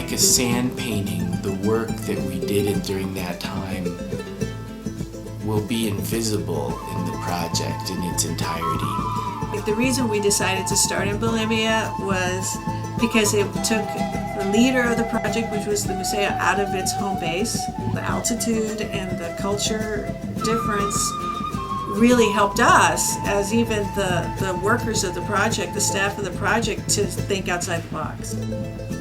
like a sand painting, the work that we did during that time will be invisible in the project in its entirety. The reason we decided to start in Bolivia was because it took the leader of the project, which was the Museo, out of its home base. The altitude and the culture difference really helped us, as even the workers of the project, the staff of the project, to think outside the box.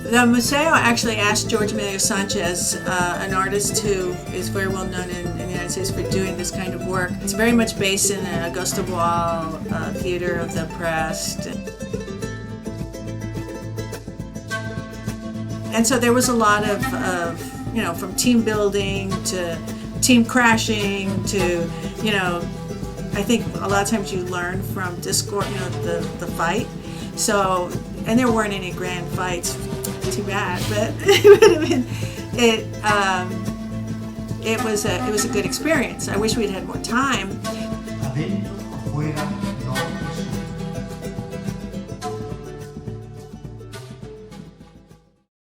The Museo actually asked George Emilio Sanchez, an artist who is very well known in the United States for doing this kind of work. It's very much based in the Augusto Boal Theater of the Oppressed. And so there was a lot of from team building to team crashing to, I think a lot of times you learn from discord, the fight. So, and there weren't any grand fights, too bad, but it was a good experience. I wish we'd had more time.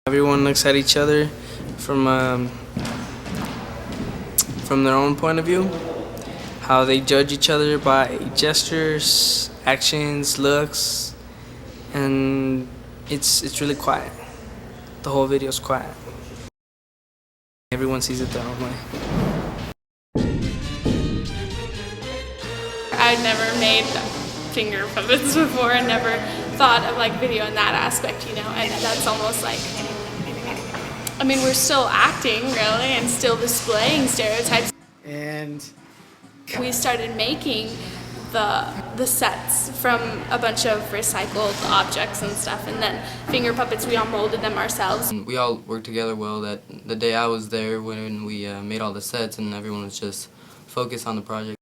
Everyone looks at each other from their own point of view, how they judge each other by gestures, actions, looks, and it's really quiet. The whole video is quiet. Everyone sees it their own way. I'd never made finger puppets before and never thought of video in that aspect, and that's almost like, we're still acting really and still displaying stereotypes. And we started making the sets from a bunch of recycled objects and stuff, and then finger puppets, we all molded them ourselves. We all worked together well. That the day I was there when we made all the sets and everyone was just focused on the project.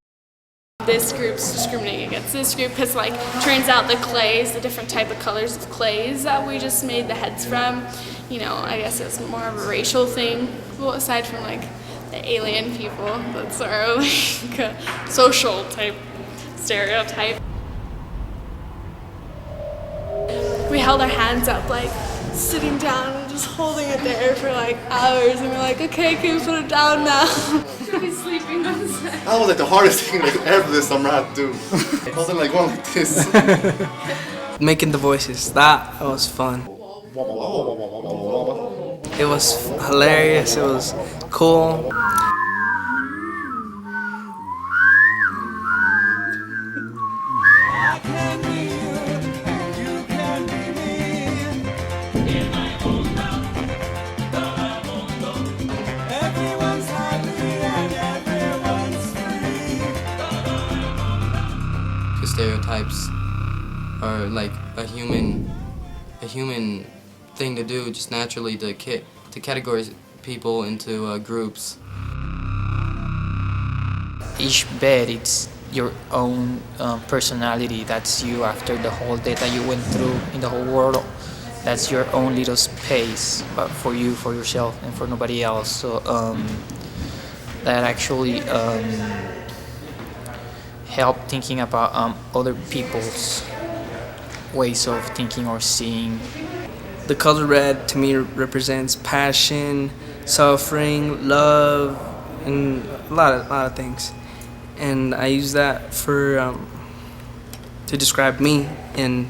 This group's discriminating against this group because turns out the clays, the different type of colors of clays that we just made the heads from, I guess it's more of a racial thing. Well, aside from the alien people, that's our social type stereotype. We held our hands up sitting down and just holding it there for hours, and we're like, okay, can we put it down now? Should be sleeping on set. That was the hardest thing ever this summer I had to do. I was going like this. making the voices, that was fun. It was hilarious, it was cool. Stereotypes are like a human thing to do, just naturally to categorize people into groups. Each bed, it's your own personality. That's you after the whole day that you went through in the whole world. That's your own little space, but for you, for yourself, and for nobody else. So that actually help thinking about other people's ways of thinking or seeing. The color red to me represents passion, suffering, love, and a lot of things. And I use that for to describe me in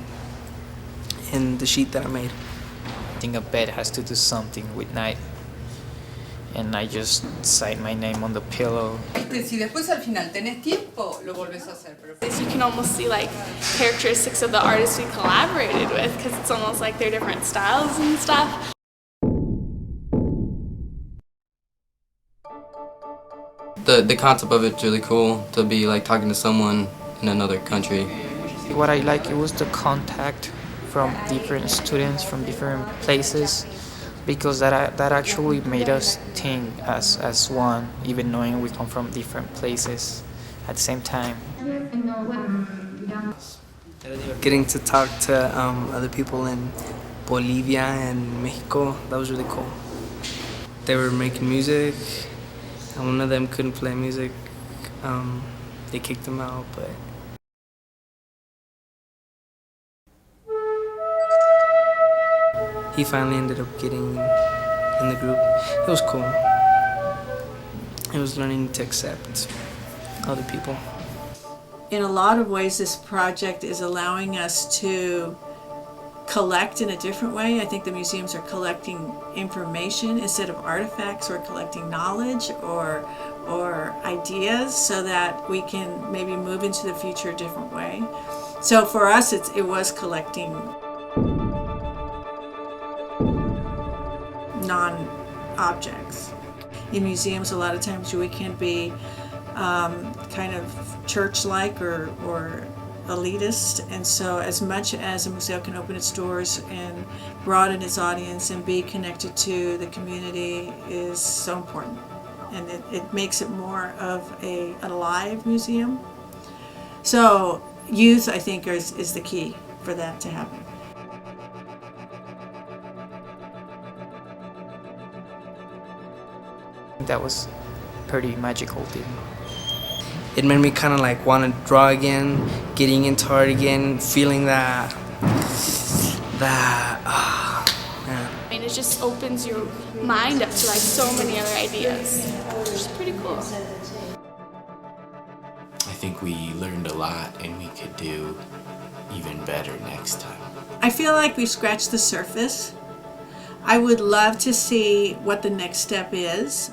the sheet that I made. I think a bed has to do something with night. And I just cite my name on the pillow. Si después al final tenés tiempo, lo volvés a hacer. You can almost see characteristics of the artists we collaborated with, because it's almost like they're different styles and stuff. The concept of it's really cool, to be talking to someone in another country. What I like, it was the contact from different students from different places, because that actually made us think as one, even knowing we come from different places at the same time. Getting to talk to other people in Bolivia and Mexico, that was really cool. They were making music, and one of them couldn't play music. They kicked him out, but he finally ended up getting in the group. It was cool. It was learning to accept other people. In a lot of ways, this project is allowing us to collect in a different way. I think the museums are collecting information instead of artifacts, or collecting knowledge or ideas, so that we can maybe move into the future a different way. So for us, it was collecting non-objects. In museums, a lot of times we can be kind of church-like or elitist, and so as much as a museo can open its doors and broaden its audience and be connected to the community is so important, and it makes it more of an alive museum. So youth, I think, is the key for that to happen. That was pretty magical thing. It made me kind of like want to draw again, getting into art again, feeling that, man. I mean, it just opens your mind up to like so many other ideas, which is pretty cool. I think we learned a lot, and we could do even better next time. I feel like we've scratched the surface. I would love to see what the next step is.